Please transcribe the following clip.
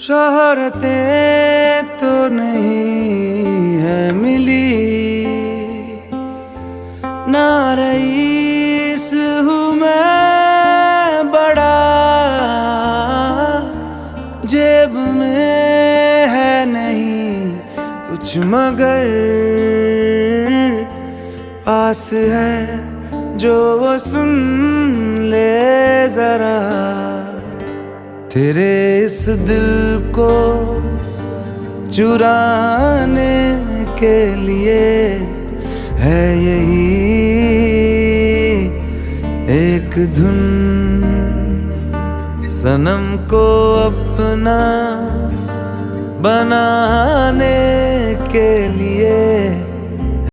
शोहरतें तो नहीं है मिली, ना रईस हूँ मैं बड़ा, जेब में है नहीं कुछ मगर पास है जो वो सुन ले जरा। तेरे इस दिल को चुराने के लिए है यही एक धुन, सनम को अपना बनाने के लिए